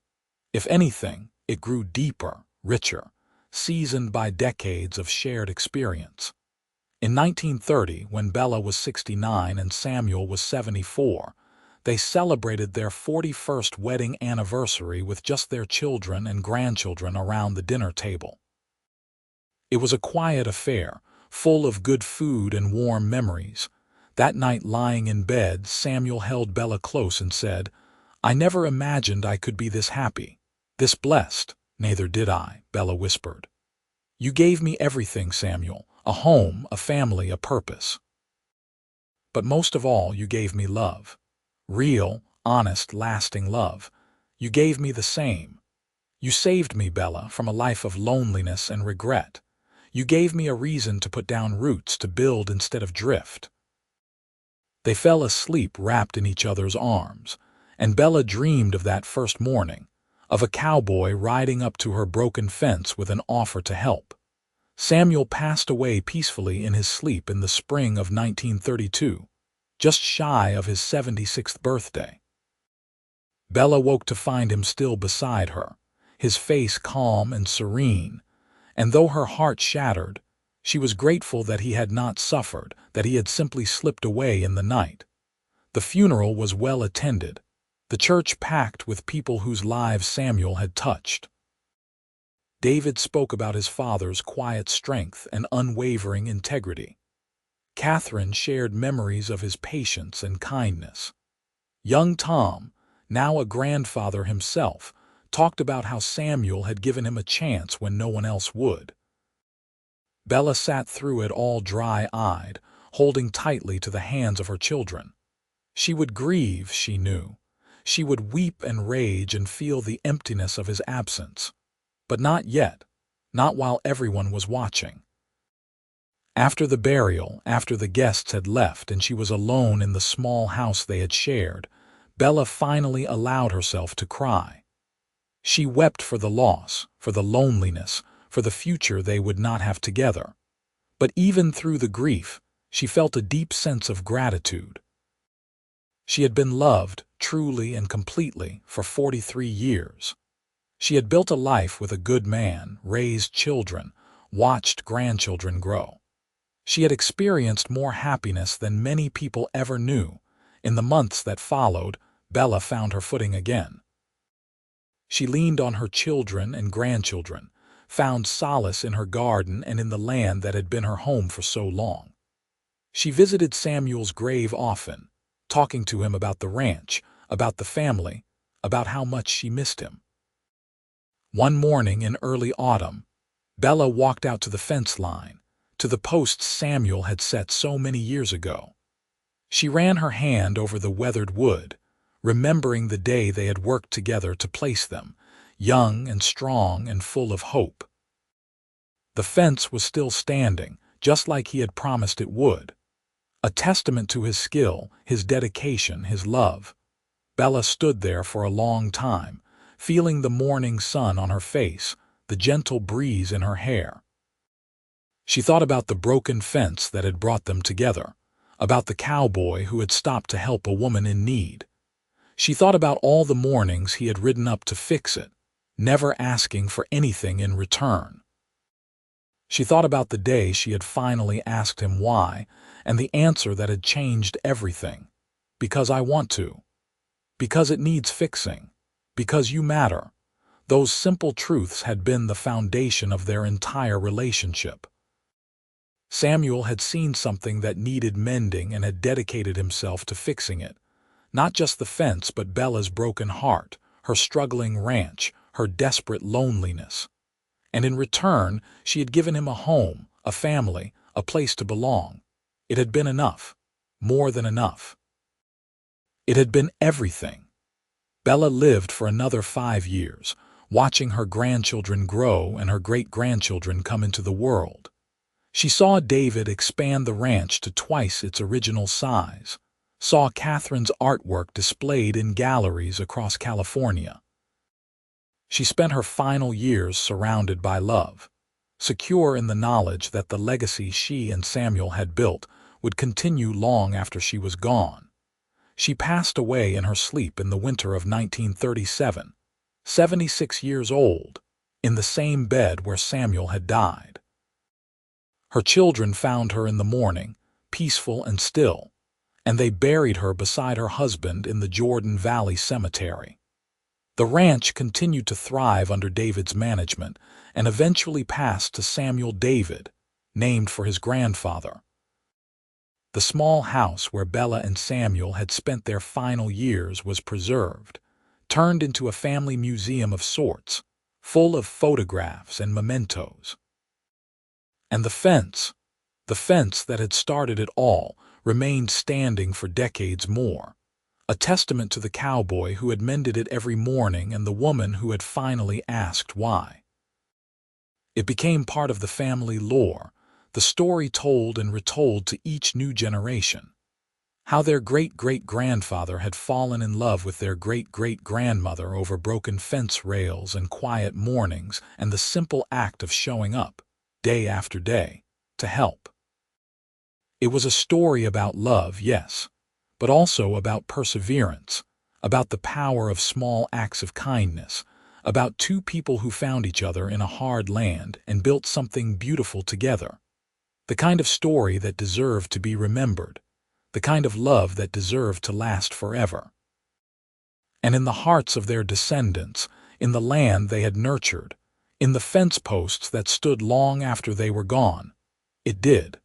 If anything, it grew deeper, richer, seasoned by decades of shared experience. In 1930, when Bella was 69 and Samuel was 74, they celebrated their 41st wedding anniversary with just their children and grandchildren around the dinner table. It was a quiet affair, full of good food and warm memories. That night, lying in bed, Samuel held Bella close and said, I never imagined I could be this happy, this blessed." "Neither did I," Bella whispered. "You gave me everything, Samuel, a home, a family, a purpose. But most of all, you gave me love. Real, honest, lasting love. You gave me the same. You saved me, Bella, from a life of loneliness and regret. You gave me a reason to put down roots, to build instead of drift." They fell asleep wrapped in each other's arms, and Bella dreamed of that first morning, of a cowboy riding up to her broken fence with an offer to help. Samuel passed away peacefully in his sleep in the spring of 1932, just shy of his 76th birthday. Bella woke to find him still beside her, his face calm and serene, and though her heart shattered, she was grateful that he had not suffered, that he had simply slipped away in the night. The funeral was well attended, the church packed with people whose lives Samuel had touched. David spoke about his father's quiet strength and unwavering integrity. Catherine shared memories of his patience and kindness. Young Tom, now a grandfather himself, talked about how Samuel had given him a chance when no one else would. Bella sat through it all dry-eyed, holding tightly to the hands of her children. She would grieve, she knew. She would weep and rage and feel the emptiness of his absence. But not yet, not while everyone was watching. After the burial, after the guests had left and she was alone in the small house they had shared, Bella finally allowed herself to cry. She wept for the loss, for the loneliness, for the future they would not have together. But even through the grief, she felt a deep sense of gratitude. She had been loved, truly and completely, for 43 years. She had built a life with a good man, raised children, watched grandchildren grow. She had experienced more happiness than many people ever knew. In the months that followed, Bella found her footing again. She leaned on her children and grandchildren, found solace in her garden and in the land that had been her home for so long. She visited Samuel's grave often, talking to him about the ranch, about the family, about how much she missed him. One morning in early autumn, Bella walked out to the fence line, to the posts Samuel had set so many years ago. She ran her hand over the weathered wood, remembering the day they had worked together to place them, young and strong and full of hope. The fence was still standing, just like he had promised it would. A testament to his skill, his dedication, his love. Bella stood there for a long time, feeling the morning sun on her face, the gentle breeze in her hair. She thought about the broken fence that had brought them together, about the cowboy who had stopped to help a woman in need. She thought about all the mornings he had ridden up to fix it, never asking for anything in return. She thought about the day she had finally asked him why, and the answer that had changed everything. "Because I want to. Because it needs fixing. Because you matter." Those simple truths had been the foundation of their entire relationship. Samuel had seen something that needed mending and had dedicated himself to fixing it. Not just the fence, but Bella's broken heart, her struggling ranch, her desperate loneliness. And in return, she had given him a home, a family, a place to belong. It had been enough. More than enough. It had been everything. Bella lived for another 5 years, watching her grandchildren grow and her great-grandchildren come into the world. She saw David expand the ranch to twice its original size, saw Catherine's artwork displayed in galleries across California. She spent her final years surrounded by love, secure in the knowledge that the legacy she and Samuel had built would continue long after she was gone. She passed away in her sleep in the winter of 1937, 76 years old, in the same bed where Samuel had died. Her children found her in the morning, peaceful and still, and they buried her beside her husband in the Jordan Valley Cemetery. The ranch continued to thrive under David's management and eventually passed to Samuel David, named for his grandfather. The small house where Bella and Samuel had spent their final years was preserved, turned into a family museum of sorts, full of photographs and mementos. And the fence that had started it all, remained standing for decades more, a testament to the cowboy who had mended it every morning and the woman who had finally asked why. It became part of the family lore, the story told and retold to each new generation. How their great-great-grandfather had fallen in love with their great-great-grandmother over broken fence rails and quiet mornings and the simple act of showing up, day after day, to help. It was a story about love, yes, but also about perseverance, about the power of small acts of kindness, about two people who found each other in a hard land and built something beautiful together. The kind of story that deserved to be remembered, the kind of love that deserved to last forever. And in the hearts of their descendants, in the land they had nurtured, in the fence posts that stood long after they were gone, it did.